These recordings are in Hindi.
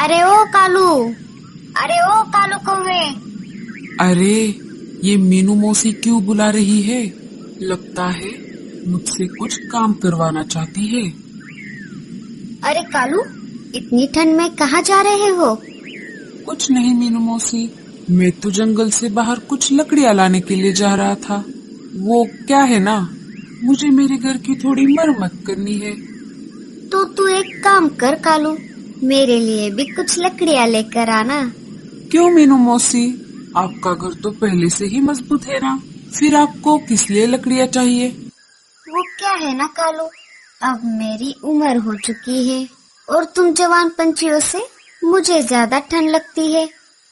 अरे ओ कालू, अरे ओ कालू कौवे। अरे ये मीनू मौसी क्यों बुला रही है? लगता है मुझसे कुछ काम करवाना चाहती है। अरे कालू, इतनी ठंड में कहाँ जा रहे हो? कुछ नहीं मीनू मौसी, मैं तो जंगल से बाहर कुछ लकड़ियाँ लाने के लिए जा रहा था। वो क्या है ना, मुझे मेरे घर की थोड़ी मरम्मत करनी है। तो तू एक काम कर कालू, मेरे लिए भी कुछ लकड़ियाँ लेकर आना। क्यों मीनू मौसी, आपका घर तो पहले से ही मजबूत है ना, फिर आपको किस लिए लकड़ियाँ चाहिए? वो क्या है ना कालू, अब मेरी उम्र हो चुकी है और तुम जवान पंछियों से मुझे ज्यादा ठंड लगती है।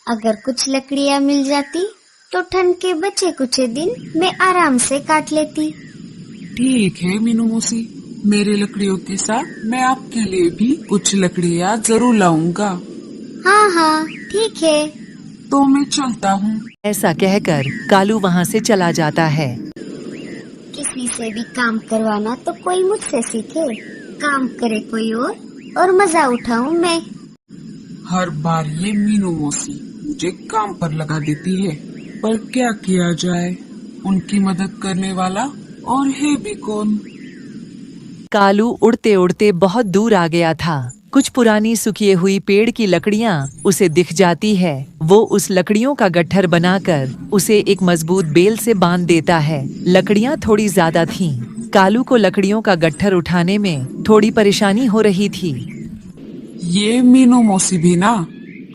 अगर कुछ लकड़ियाँ मिल जाती तो ठंड के बचे कुछ दिन मैं आराम से काट लेती। ठीक है मीनू मौसी, मेरे लकड़ियों के साथ मैं आपके लिए भी कुछ लकड़ियाँ जरूर लाऊंगा। हाँ हाँ ठीक है। तो मैं चलता हूँ। ऐसा कहकर कालू वहाँ से चला जाता है। किसी से भी काम करवाना तो कोई मुझसे सीखे, काम करे कोई और मजा उठाऊं मैं। हर बार ये मीनू मौसी मुझे काम पर लगा देती है, पर क्या किया जाए, उनकी मदद करने वाला और है भी कौन। कालू उड़ते उड़ते बहुत दूर आ गया था। कुछ पुरानी सुखी हुई पेड़ की लकड़ियाँ उसे दिख जाती है। वो उस लकड़ियों का गट्ठर बनाकर उसे एक मजबूत बेल से बांध देता है। लकड़ियाँ थोड़ी ज्यादा थीं। कालू को लकड़ियों का गट्ठर उठाने में थोड़ी परेशानी हो रही थी। ये मीनू मौसी भी ना,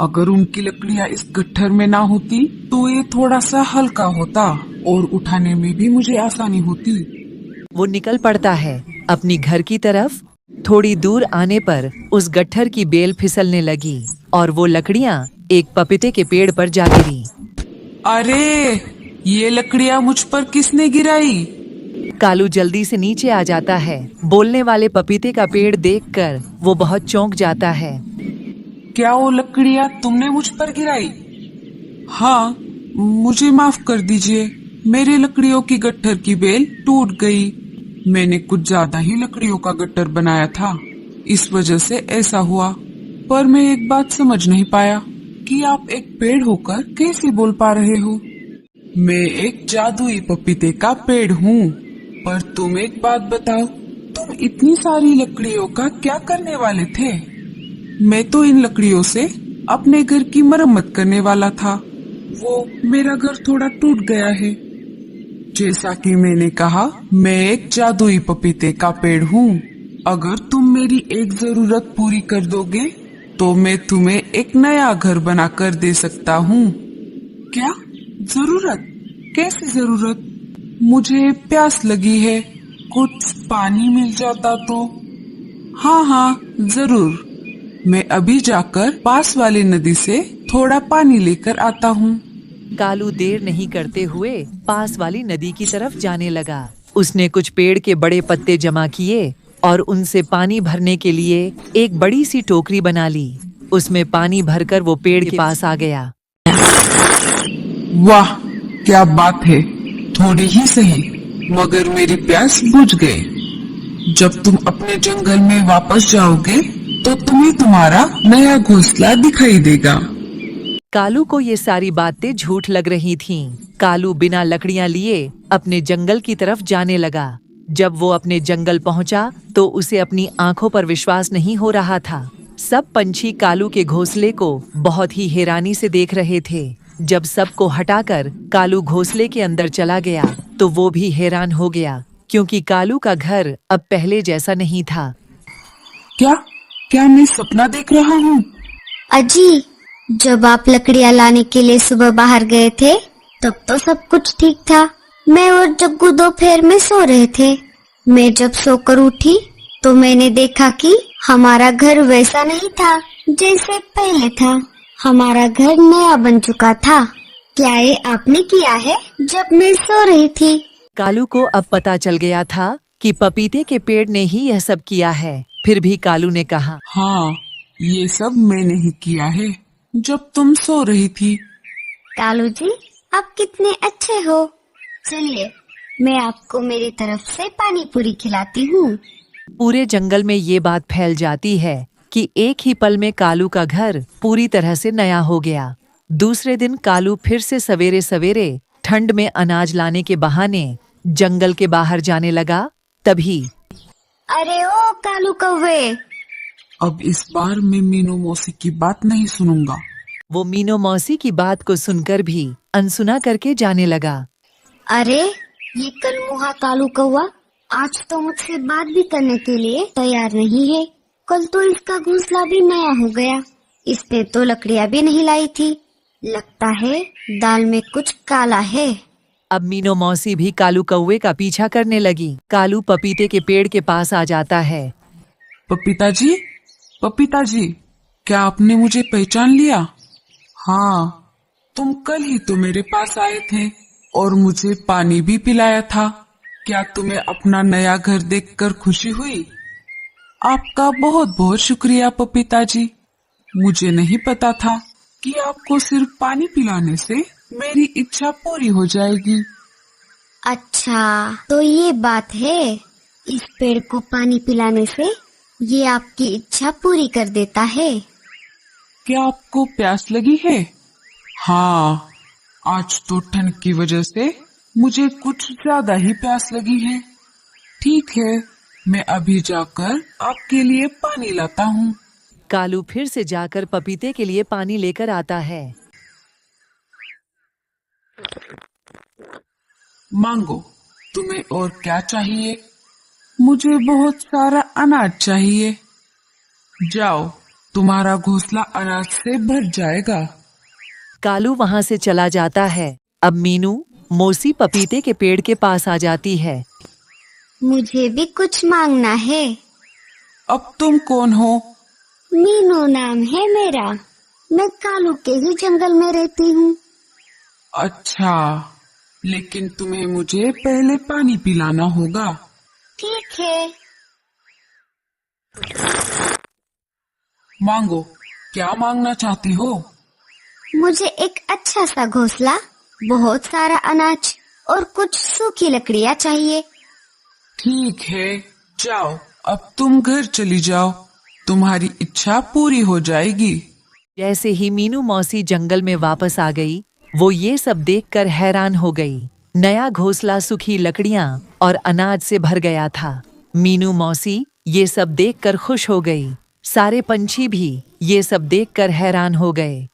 अगर उनकी लकड़ियाँ इस गट्ठर में ना होती तो ये थोड़ा सा हल्का होता और उठाने में भी मुझे आसानी होती। वो निकल पड़ता है अपनी घर की तरफ। थोड़ी दूर आने पर उस गट्ठर की बेल फिसलने लगी और वो लकड़ियाँ एक पपीते के पेड़ पर जा गिरी। अरे ये लकड़ियाँ मुझ पर किसने गिराई? कालू जल्दी से नीचे आ जाता है। बोलने वाले पपीते का पेड़ देखकर वो बहुत चौंक जाता है। क्या वो लकड़ियाँ तुमने मुझ पर गिराई? हाँ, मुझे माफ कर दीजिए, मेरे लकड़ियों की गट्ठर की बेल टूट गई। मैंने कुछ ज्यादा ही लकड़ियों का गट्ठर बनाया था, इस वजह से ऐसा हुआ। पर मैं एक बात समझ नहीं पाया कि आप एक पेड़ होकर कैसे बोल पा रहे हो। मैं एक जादुई पपीते का पेड़ हूँ। पर तुम एक बात बताओ, तुम इतनी सारी लकड़ियों का क्या करने वाले थे? मैं तो इन लकड़ियों से अपने घर की मरम्मत करने वाला था। वो मेरा घर थोड़ा टूट गया है। जैसा कि मैंने कहा, मैं एक जादुई पपीते का पेड़ हूँ। अगर तुम मेरी एक जरूरत पूरी कर दोगे तो मैं तुम्हें एक नया घर बनाकर दे सकता हूँ। क्या जरूरत? कैसी जरूरत? मुझे प्यास लगी है, कुछ पानी मिल जाता तो। हाँ हाँ जरूर, मैं अभी जाकर पास वाली नदी से थोड़ा पानी लेकर आता हूँ। कालू देर नहीं करते हुए पास वाली नदी की तरफ जाने लगा। उसने कुछ पेड़ के बड़े पत्ते जमा किए और उनसे पानी भरने के लिए एक बड़ी सी टोकरी बना ली। उसमें पानी भरकर वो पेड़ के पास आ गया। वाह क्या बात है, थोड़ी ही सही मगर मेरी प्यास बुझ गई। जब तुम अपने जंगल में वापस जाओगे तो तुम्हें तुम्हारा नया घोंसला दिखाई देगा। कालू को ये सारी बातें झूठ लग रही थीं। कालू बिना लकड़ियां लिए अपने जंगल की तरफ जाने लगा। जब वो अपने जंगल पहुंचा तो उसे अपनी आंखों पर विश्वास नहीं हो रहा था। सब पंछी कालू के घोंसले को बहुत ही हैरानी से देख रहे थे। जब सबको हटाकर कालू घोंसले के अंदर चला गया तो वो भी हैरान हो गया, क्योंकि कालू का घर अब पहले जैसा नहीं था। क्या क्या मैं सपना देख रहा हूँ? अजी, जब आप लकड़ियाँ लाने के लिए सुबह बाहर गए थे तब तो सब कुछ ठीक था। मैं और जग्गू दोपहर में सो रहे थे। मैं जब सोकर उठी तो मैंने देखा कि हमारा घर वैसा नहीं था जैसे पहले था। हमारा घर नया बन चुका था। क्या ये आपने किया है जब मैं सो रही थी? कालू को अब पता चल गया था कि पपीते के पेड़ ने ही यह सब किया है। फिर भी कालू ने कहा, हाँ, ये सब मैंने ही किया है जब तुम सो रही थी। कालू जी, आप कितने अच्छे हो। चलिए, मैं आपको मेरी तरफ से पानी पूरी खिलाती हूँ। पूरे जंगल में ये बात फैल जाती है कि एक ही पल में कालू का घर पूरी तरह से नया हो गया। दूसरे दिन कालू फिर से सवेरे सवेरे ठंड में अनाज लाने के बहाने जंगल के बाहर जाने लगा। तभी अरे ओ कालू कौवे, अब इस बार मैं मीनू मौसी की बात नहीं सुनूंगा। वो मीनू मौसी की बात को सुनकर भी अनसुना करके जाने लगा। अरे ये कलमुहा कालू कौवा आज तो मुझसे बात भी करने के लिए तैयार नहीं है। कल तो इसका घोंसला भी नया हो गया, इसने तो लकड़ियाँ भी नहीं लाई थी। लगता है दाल में कुछ काला है। अब मीनू मौसी भी कालू कौवे का पीछा करने लगी। कालू पपीते के पेड़ के पास आ जाता है। पपीता जी, क्या आपने मुझे पहचान लिया? हाँ, तुम कल ही तो मेरे पास आए थे और मुझे पानी भी पिलाया था। क्या तुम्हें अपना नया घर देखकर खुशी हुई? आपका बहुत बहुत शुक्रिया पपीता जी। मुझे नहीं पता था कि आपको सिर्फ पानी पिलाने से मेरी इच्छा पूरी हो जाएगी। अच्छा तो ये बात है, इस पेड़ को पानी पिलाने से ये आपकी इच्छा पूरी कर देता है। क्या आपको प्यास लगी है? हाँ, आज तो ठंड की वजह से मुझे कुछ ज्यादा ही प्यास लगी है। ठीक है, मैं अभी जाकर आपके लिए पानी लाता हूँ। कालू फिर से जाकर पपीते के लिए पानी लेकर आता है। मांगो, तुम्हें और क्या चाहिए? मुझे बहुत सारा अनाज चाहिए। जाओ, तुम्हारा घोंसला अनाज से भर जाएगा। कालू वहाँ से चला जाता है। अब मीनू मौसी पपीते के पेड़ के पास आ जाती है। मुझे भी कुछ मांगना है। अब तुम कौन हो? मीनू नाम है मेरा, मैं कालू के ही जंगल में रहती हूँ। अच्छा, लेकिन तुम्हें मुझे पहले पानी पिलाना होगा। ठीक है। मांगो, क्या मांगना चाहती हो? मुझे एक अच्छा सा घोंसला, बहुत सारा अनाज और कुछ सूखी लकड़ियाँ चाहिए। ठीक है, जाओ, अब तुम घर चली जाओ, तुम्हारी इच्छा पूरी हो जाएगी। जैसे ही मीनू मौसी जंगल में वापस आ गई, वो ये सब देखकर हैरान हो गई। नया घोंसला सूखी लकड़ियाँ और अनाज से भर गया था। मीनू मौसी ये सब देखकर खुश हो गई। सारे पंछी भी ये सब देखकर हैरान हो गए।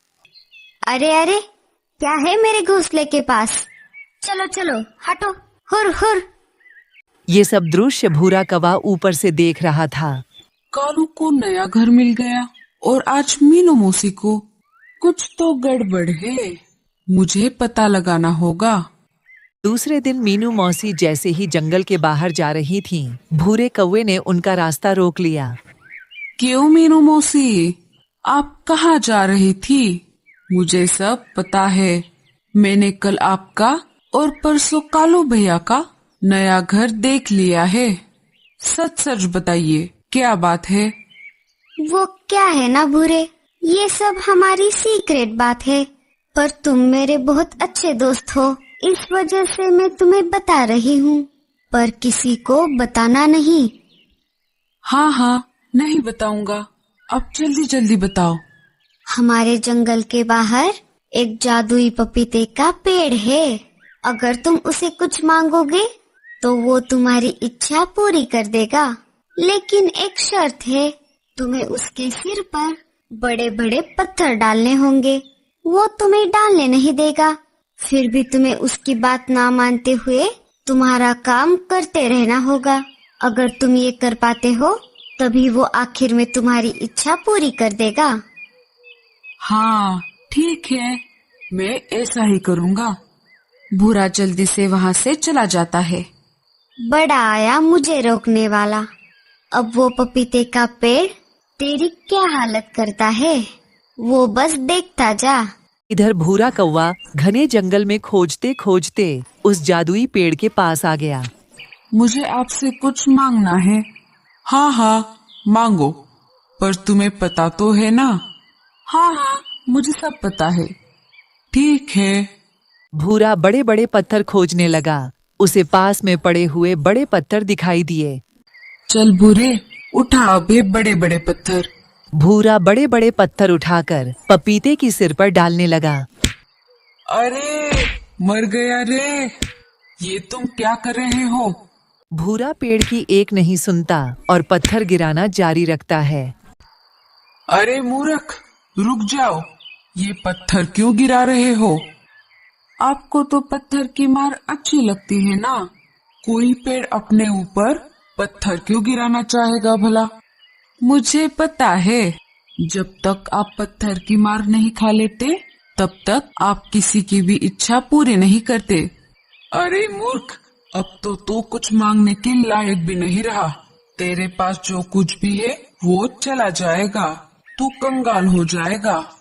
अरे अरे, क्या है मेरे घोंसले के पास? चलो चलो हटो, हुर हुर। ये सब दृश्य भूरा कौवा ऊपर से देख रहा था। कालू को नया घर मिल गया और आज मीनू मौसी को कुछ तो गड़बड़ है। मुझे पता लगाना होगा। दूसरे दिन मीनू मौसी जैसे ही जंगल के बाहर जा रही थीं, भूरे कौवे ने उनका रास्ता रोक लिया। क्यों मीनू मौसी, आप कहाँ जा रही थी? मुझे सब पता है। मैंने कल आपका और परसों कालू भैया का नया घर देख लिया है। सच सच बताइए, क्या बात है? वो क्या है ना भूरे, ये सब हमारी सीक्रेट बात है, पर तुम मेरे बहुत अच्छे दोस्त हो, इस वजह से मैं तुम्हें बता रही हूँ, पर किसी को बताना नहीं। हाँ हाँ, नहीं बताऊंगा। अब जल्दी जल्दी बताओ। हमारे जंगल के बाहर एक जादुई पपीते का पेड़ है। अगर तुम उसे कुछ मांगोगे तो वो तुम्हारी इच्छा पूरी कर देगा, लेकिन एक शर्त है, तुम्हें उसके सिर पर बड़े बड़े पत्थर डालने होंगे। वो तुम्हें डालने नहीं देगा, फिर भी तुम्हें उसकी बात ना मानते हुए तुम्हारा काम करते रहना होगा। अगर तुम ये कर पाते हो तभी वो आखिर में तुम्हारी इच्छा पूरी कर देगा। हाँ ठीक है, मैं ऐसा ही करूँगा। भूरा जल्दी से वहाँ से चला जाता है। बड़ा आया मुझे रोकने वाला। अब वो पपीते का पेड़ तेरी क्या हालत करता है, वो बस देखता जा। इधर भूरा कौवा घने जंगल में खोजते खोजते उस जादुई पेड़ के पास आ गया। मुझे आपसे कुछ मांगना है। हाँ हाँ, मांगो, पर तुम्हें पता तो है ना? हाँ हाँ, मुझे सब पता है। ठीक है। भूरा बड़े बड़े पत्थर खोजने लगा। उसे पास में पड़े हुए बड़े पत्थर दिखाई दिए। चल भूरे, उठा अब ये बड़े बड़े पत्थर। भूरा बड़े बड़े पत्थर उठाकर पपीते की सिर पर डालने लगा। अरे मर गया रे, ये तुम क्या कर रहे हो? भूरा पेड़ की एक नहीं सुनता और पत्थर गिराना जारी रखता है। अरे मूर्ख, रुक जाओ, ये पत्थर क्यों गिरा रहे हो? आपको तो पत्थर की मार अच्छी लगती है ना? कोई पेड़ अपने ऊपर पत्थर क्यों गिराना चाहेगा भला? मुझे पता है, जब तक आप पत्थर की मार नहीं खा लेते तब तक आप किसी की भी इच्छा पूरी नहीं करते। अरे मूर्ख, अब तो तू कुछ मांगने के लायक भी नहीं रहा। तेरे पास जो कुछ भी है वो चला जाएगा, तू कंगाल हो जाएगा।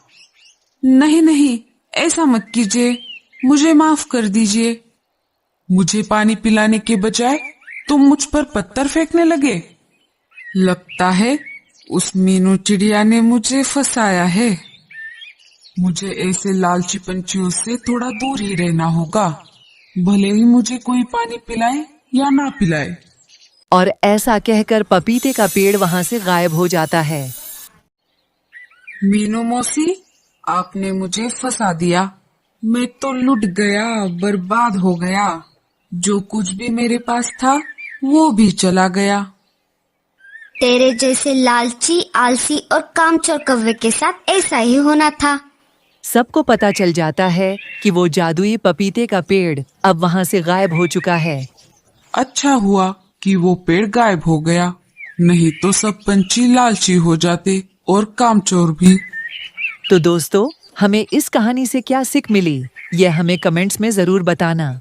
नहीं नहीं, ऐसा मत कीजिए, मुझे माफ कर दीजिए। मुझे पानी पिलाने के बजाय तुम मुझ पर पत्थर फेंकने लगे। लगता है उस मीनू चिड़िया ने मुझे फंसाया है। मुझे ऐसे लालची पंछियों से थोड़ा दूर ही रहना होगा, भले ही मुझे कोई पानी पिलाए या ना पिलाए। और ऐसा कहकर पपीते का पेड़ वहां से गायब हो जाता है। मीनू मौसी, आपने मुझे फंसा दिया। मैं तो लुट गया, बर्बाद हो गया। जो कुछ भी मेरे पास था वो भी चला गया। तेरे जैसे लालची, आलसी और कामचोर कौवे के साथ ऐसा ही होना था। सबको पता चल जाता है कि वो जादुई पपीते का पेड़ अब वहां से गायब हो चुका है। अच्छा हुआ कि वो पेड़ गायब हो गया, नहीं तो सब पंछी लालची हो जाते और कामचोर भी। तो दोस्तों, हमें इस कहानी से क्या सीख मिली, यह हमें कमेंट्स में जरूर बताना।